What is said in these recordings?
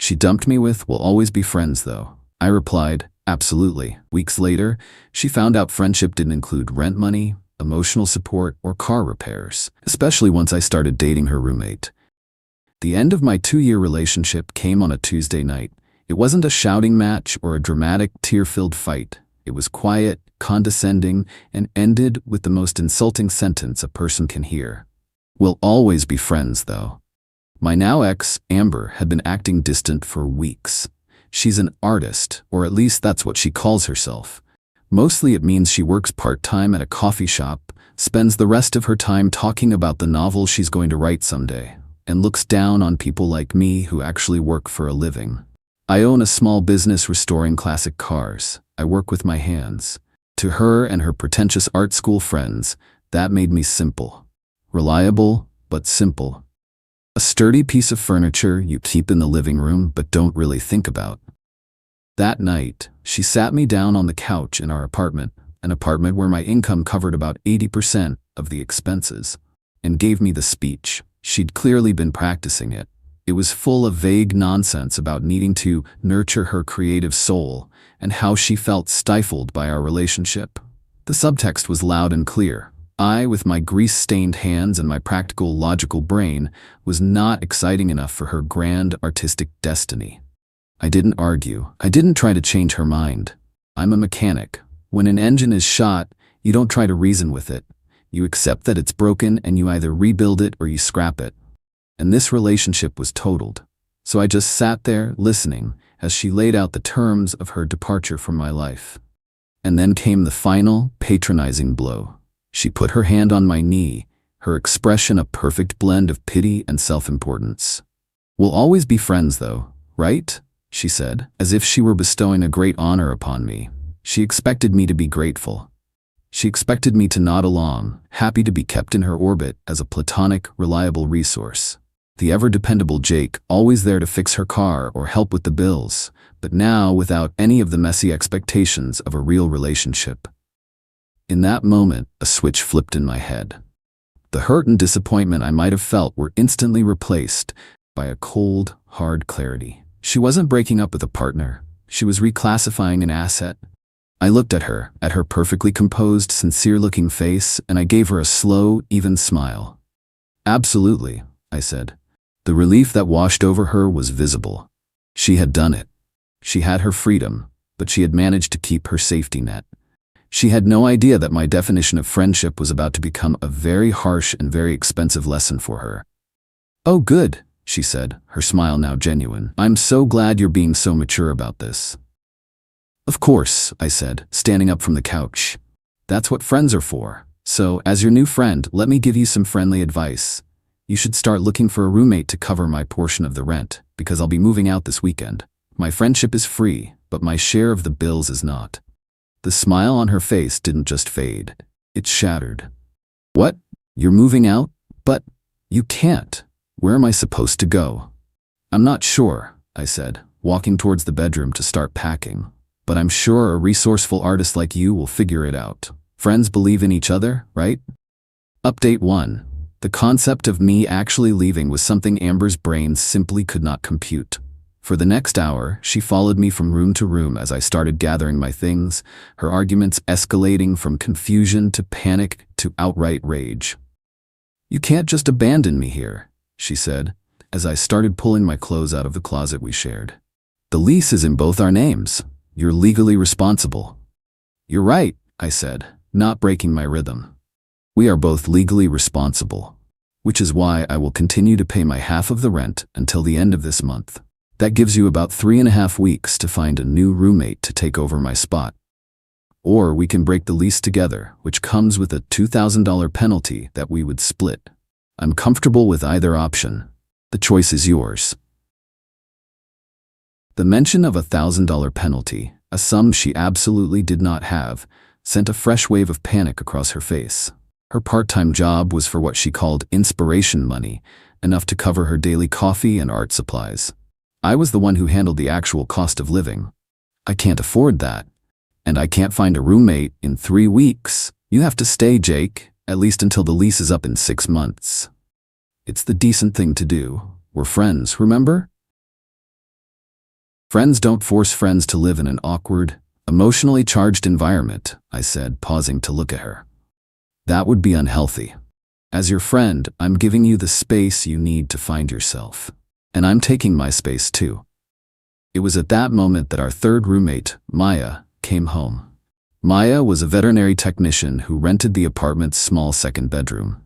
She dumped me with, "We'll always be friends though." I replied, "Absolutely." Weeks later, she found out friendship didn't include rent money, emotional support, or car repairs, especially once I started dating her roommate. The end of my 2-year relationship came on a Tuesday night. It wasn't a shouting match or a dramatic, tear-filled fight. It was quiet, condescending, and ended with the most insulting sentence a person can hear. "We'll always be friends, though." My now ex, Amber, had been acting distant for weeks. She's an artist, or at least that's what she calls herself. Mostly it means she works part-time at a coffee shop, spends the rest of her time talking about the novel she's going to write someday, and looks down on people like me who actually work for a living. I own a small business restoring classic cars. I work with my hands. To her and her pretentious art school friends, that made me simple. Reliable, but simple. A sturdy piece of furniture you keep in the living room but don't really think about. That night, she sat me down on the couch in our apartment, an apartment where my income covered about 80% of the expenses, and gave me the speech. She'd clearly been practicing it. It was full of vague nonsense about needing to nurture her creative soul and how she felt stifled by our relationship. The subtext was loud and clear. I, with my grease-stained hands and my practical, logical brain, was not exciting enough for her grand, artistic destiny. I didn't argue. I didn't try to change her mind. I'm a mechanic. When an engine is shot, you don't try to reason with it. You accept that it's broken and you either rebuild it or you scrap it. And this relationship was totaled. So I just sat there, listening, as she laid out the terms of her departure from my life. And then came the final, patronizing blow. She put her hand on my knee, her expression a perfect blend of pity and self-importance. "We'll always be friends though, right?" she said, as if she were bestowing a great honor upon me. She expected me to be grateful. She expected me to nod along, happy to be kept in her orbit as a platonic, reliable resource. The ever-dependable Jake, always there to fix her car or help with the bills, but now without any of the messy expectations of a real relationship. In that moment, a switch flipped in my head. The hurt and disappointment I might have felt were instantly replaced by a cold, hard clarity. She wasn't breaking up with a partner. She was reclassifying an asset. I looked at her perfectly composed, sincere-looking face, and I gave her a slow, even smile. "Absolutely," I said. The relief that washed over her was visible. She had done it. She had her freedom, but she had managed to keep her safety net. She had no idea that my definition of friendship was about to become a very harsh and very expensive lesson for her. "Oh, good," she said, her smile now genuine. "I'm so glad you're being so mature about this." "Of course," I said, standing up from the couch. "That's what friends are for. So, as your new friend, let me give you some friendly advice. You should start looking for a roommate to cover my portion of the rent, because I'll be moving out this weekend. My friendship is free, but my share of the bills is not." The smile on her face didn't just fade. It shattered. "What? You're moving out? But you can't. Where am I supposed to go?" "I'm not sure," I said, walking towards the bedroom to start packing. "But I'm sure a resourceful artist like you will figure it out. Friends believe in each other, right?" Update 1. The concept of me actually leaving was something Amber's brain simply could not compute. For the next hour, she followed me from room to room as I started gathering my things, her arguments escalating from confusion to panic to outright rage. "You can't just abandon me here," she said, as I started pulling my clothes out of the closet we shared. "The lease is in both our names. You're legally responsible." "You're right," I said, not breaking my rhythm. "We are both legally responsible, which is why I will continue to pay my half of the rent until the end of this month. That gives you about 3.5 weeks to find a new roommate to take over my spot. Or we can break the lease together, which comes with a $2,000 penalty that we would split. I'm comfortable with either option. The choice is yours." The mention of a $1,000 penalty, a sum she absolutely did not have, sent a fresh wave of panic across her face. Her part-time job was for what she called inspiration money, enough to cover her daily coffee and art supplies. I was the one who handled the actual cost of living. "I can't afford that. And I can't find a roommate in 3 weeks. You have to stay, Jake, at least until the lease is up in 6 months. It's the decent thing to do. We're friends, remember?" Friends don't force friends to live in an awkward, emotionally charged environment, I said, pausing to look at her. That would be unhealthy. As your friend, I'm giving you the space you need to find yourself. And I'm taking my space too. It was at that moment that our third roommate, Maya, came home. Maya was a veterinary technician who rented the apartment's small second bedroom.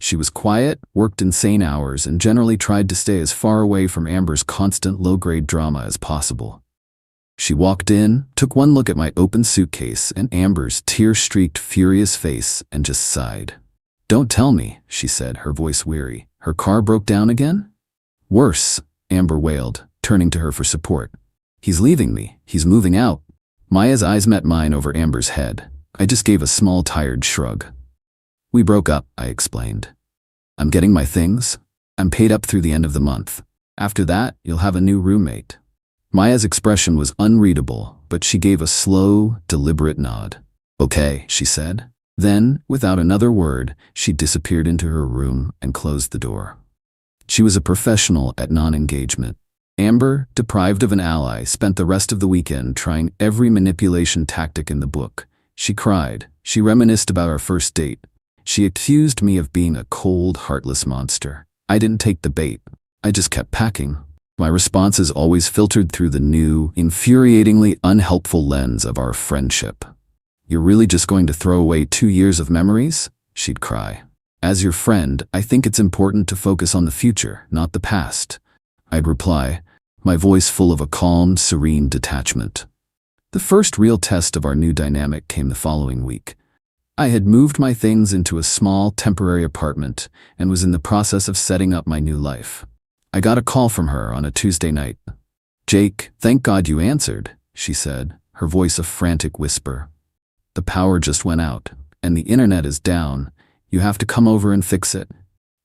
She was quiet, worked insane hours, and generally tried to stay as far away from Amber's constant low-grade drama as possible. She walked in, took one look at my open suitcase and Amber's tear-streaked, furious face, and just sighed. "Don't tell me," she said, her voice weary. "Her car broke down again?" "Worse," Amber wailed, turning to her for support. "He's leaving me. He's moving out." Maya's eyes met mine over Amber's head. I just gave a small, tired shrug. "We broke up," I explained. "I'm getting my things. I'm paid up through the end of the month. After that, you'll have a new roommate." Maya's expression was unreadable, but she gave a slow, deliberate nod. "Okay," she said. Then, without another word, she disappeared into her room and closed the door. She was a professional at non-engagement. Amber, deprived of an ally, spent the rest of the weekend trying every manipulation tactic in the book. She cried. She reminisced about our first date. She accused me of being a cold, heartless monster. I didn't take the bait. I just kept packing. My responses always filtered through the new, infuriatingly unhelpful lens of our friendship. "You're really just going to throw away 2 years of memories?" she'd cry. "As your friend, I think it's important to focus on the future, not the past," I'd reply, my voice full of a calm, serene detachment. The first real test of our new dynamic came the following week. I had moved my things into a small, temporary apartment and was in the process of setting up my new life. I got a call from her on a Tuesday night. "Jake, thank God you answered," she said, her voice a frantic whisper. "The power just went out, and the internet is down. You have to come over and fix it."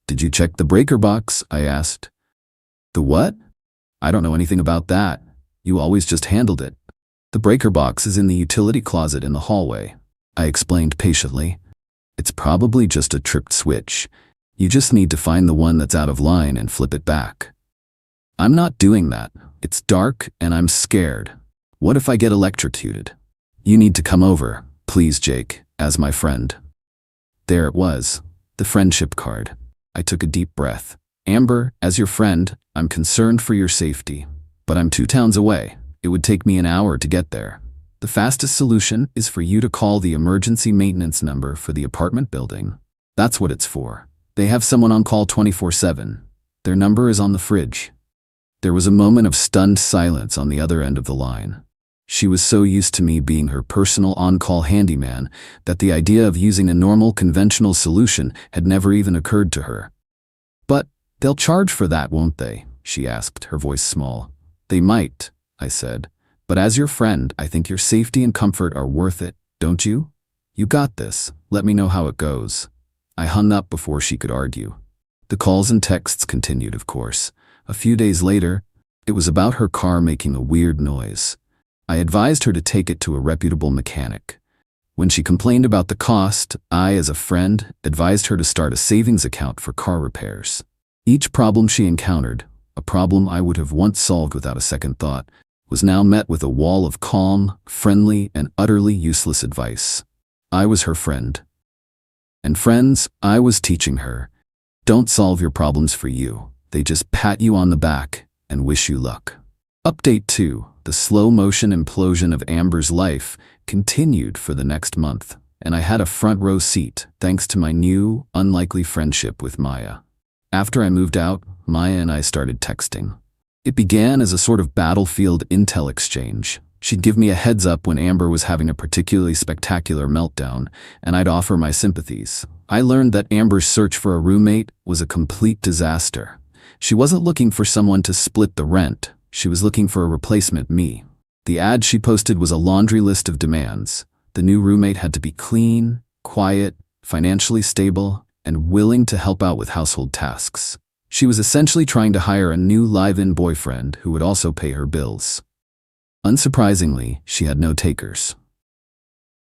"Did you check the breaker box?" I asked. "The what?" "I don't know anything about that. You always just handled it." "The breaker box is in the utility closet in the hallway," I explained patiently. "It's probably just a tripped switch. You just need to find the one that's out of line and flip it back." "I'm not doing that. It's dark and I'm scared. What if I get electrocuted?" "You need to come over, please, Jake, as my friend." There it was, the friendship card. I took a deep breath. "Amber, as your friend, I'm concerned for your safety. But I'm 2 towns away. It would take me an hour to get there. The fastest solution is for you to call the emergency maintenance number for the apartment building. That's what it's for. They have someone on call 24/7. Their number is on the fridge." There was a moment of stunned silence on the other end of the line. She was so used to me being her personal on-call handyman that the idea of using a normal, conventional solution had never even occurred to her. "But they'll charge for that, won't they?" she asked, her voice small. "They might," I said. "But as your friend, I think your safety and comfort are worth it, don't you? You got this. Let me know how it goes." I hung up before she could argue. The calls and texts continued, of course. A few days later, it was about her car making a weird noise. I advised her to take it to a reputable mechanic. When she complained about the cost, I, as a friend, advised her to start a savings account for car repairs. Each problem she encountered, a problem I would have once solved without a second thought, was now met with a wall of calm, friendly, and utterly useless advice. I was her friend. And friends, I was teaching her, don't solve your problems for you. They just pat you on the back and wish you luck. Update 2. The slow-motion implosion of Amber's life continued for the next month, and I had a front-row seat thanks to my new, unlikely friendship with Maya. After I moved out, Maya and I started texting. It began as a sort of battlefield intel exchange. She'd give me a heads up when Amber was having a particularly spectacular meltdown, and I'd offer my sympathies. I learned that Amber's search for a roommate was a complete disaster. She wasn't looking for someone to split the rent. She was looking for a replacement me. The ad she posted was a laundry list of demands. The new roommate had to be clean, quiet, financially stable, and willing to help out with household tasks. She was essentially trying to hire a new live-in boyfriend who would also pay her bills. Unsurprisingly, she had no takers.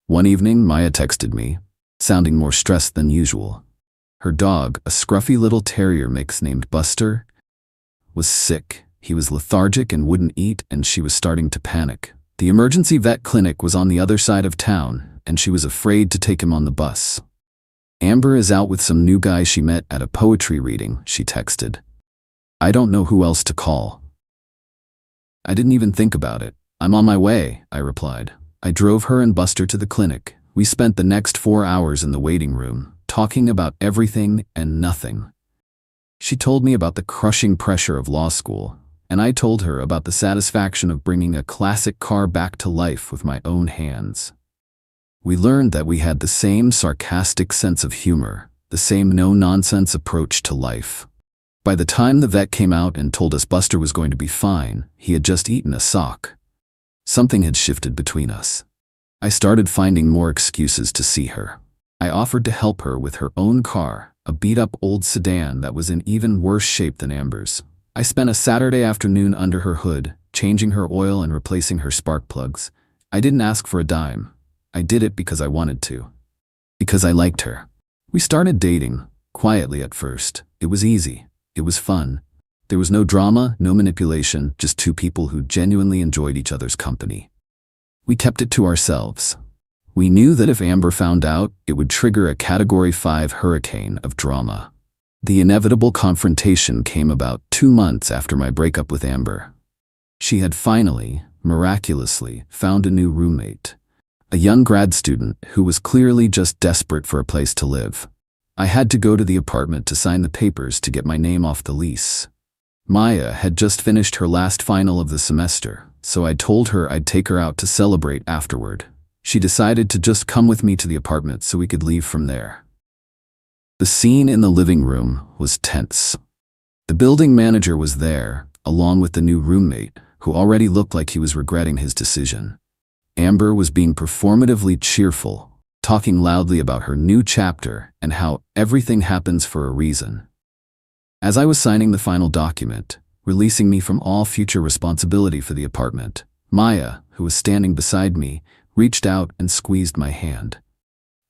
One evening, Maya texted me, sounding more stressed than usual. Her dog, a scruffy little terrier mix named Buster, was sick. He was lethargic and wouldn't eat, and she was starting to panic. The emergency vet clinic was on the other side of town, and she was afraid to take him on the bus. "Amber is out with some new guy she met at a poetry reading," she texted. "I don't know who else to call." I didn't even think about it. "I'm on my way," I replied. I drove her and Buster to the clinic. We spent the next 4 hours in the waiting room, talking about everything and nothing. She told me about the crushing pressure of law school, and I told her about the satisfaction of bringing a classic car back to life with my own hands. We learned that we had the same sarcastic sense of humor, the same no-nonsense approach to life. By the time the vet came out and told us Buster was going to be fine, he had just eaten a sock. Something had shifted between us. I started finding more excuses to see her. I offered to help her with her own car, a beat-up old sedan that was in even worse shape than Amber's. I spent a Saturday afternoon under her hood, changing her oil and replacing her spark plugs. I didn't ask for a dime. I did it because I wanted to. Because I liked her. We started dating, quietly at first. It was easy. It was fun. There was no drama, no manipulation, just two people who genuinely enjoyed each other's company. We kept it to ourselves. We knew that if Amber found out, it would trigger a Category 5 hurricane of drama. The inevitable confrontation came about 2 months after my breakup with Amber. She had finally, miraculously, found a new roommate. A young grad student who was clearly just desperate for a place to live. I had to go to the apartment to sign the papers to get my name off the lease. Maya had just finished her last final of the semester, so I told her I'd take her out to celebrate afterward. She decided to just come with me to the apartment so we could leave from there. The scene in the living room was tense. The building manager was there, along with the new roommate, who already looked like he was regretting his decision. Amber was being performatively cheerful, talking loudly about her new chapter and how everything happens for a reason. As I was signing the final document, releasing me from all future responsibility for the apartment, Maya, who was standing beside me, reached out and squeezed my hand.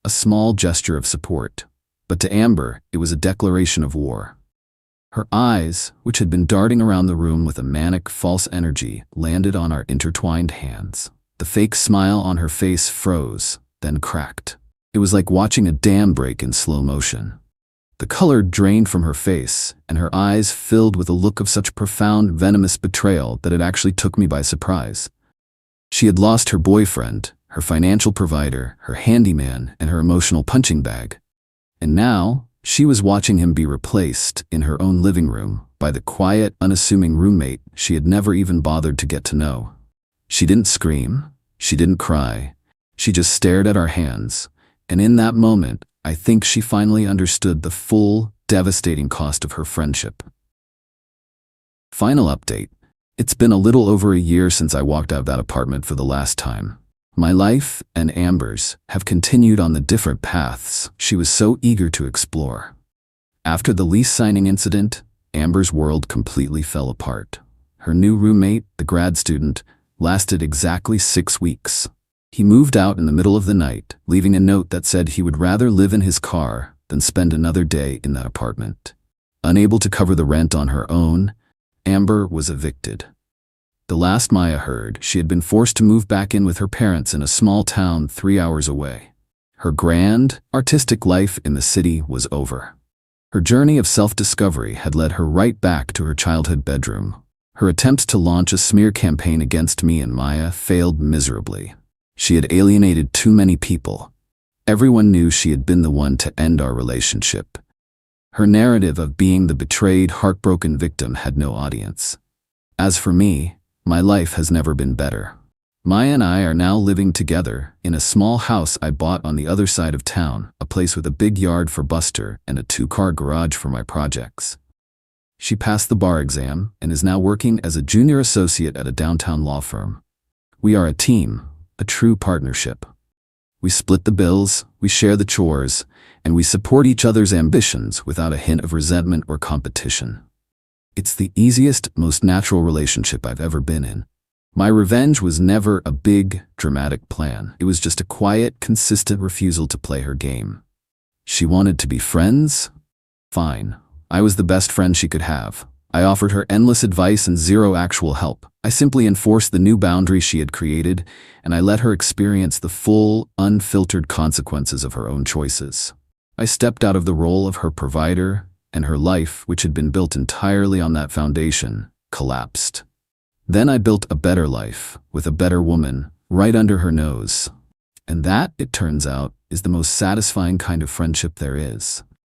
A small gesture of support, but to Amber, it was a declaration of war. Her eyes, which had been darting around the room with a manic, false energy, landed on our intertwined hands. The fake smile on her face froze, then cracked. It was like watching a dam break in slow motion. The color drained from her face, and her eyes filled with a look of such profound, venomous betrayal that it actually took me by surprise. She had lost her boyfriend, her financial provider, her handyman, and her emotional punching bag. And now, she was watching him be replaced, in her own living room, by the quiet, unassuming roommate she had never even bothered to get to know. She didn't scream. She didn't cry. She just stared at our hands. And in that moment, I think she finally understood the full, devastating cost of her friendship. Final update. It's been a little over a year since I walked out of that apartment for the last time. My life, and Amber's, have continued on the different paths she was so eager to explore. After the lease signing incident, Amber's world completely fell apart. Her new roommate, the grad student, lasted exactly 6 weeks. He moved out in the middle of the night, leaving a note that said he would rather live in his car than spend another day in that apartment. Unable to cover the rent on her own, Amber was evicted. The last Maya heard, she had been forced to move back in with her parents in a small town 3 hours away. Her grand, artistic life in the city was over. Her journey of self-discovery had led her right back to her childhood bedroom. Her attempts to launch a smear campaign against me and Maya failed miserably. She had alienated too many people. Everyone knew she had been the one to end our relationship. Her narrative of being the betrayed, heartbroken victim had no audience. As for me, my life has never been better. Maya and I are now living together in a small house I bought on the other side of town, a place with a big yard for Buster and a 2-car garage for my projects. She passed the bar exam and is now working as a junior associate at a downtown law firm. We are a team, a true partnership. We split the bills, we share the chores, and we support each other's ambitions without a hint of resentment or competition. It's the easiest, most natural relationship I've ever been in. My revenge was never a big, dramatic plan. It was just a quiet, consistent refusal to play her game. She wanted to be friends? Fine. I was the best friend she could have. I offered her endless advice and zero actual help. I simply enforced the new boundaries she had created, and I let her experience the full, unfiltered consequences of her own choices. I stepped out of the role of her provider, and her life, which had been built entirely on that foundation, collapsed. Then I built a better life, with a better woman, right under her nose. And that, it turns out, is the most satisfying kind of friendship there is.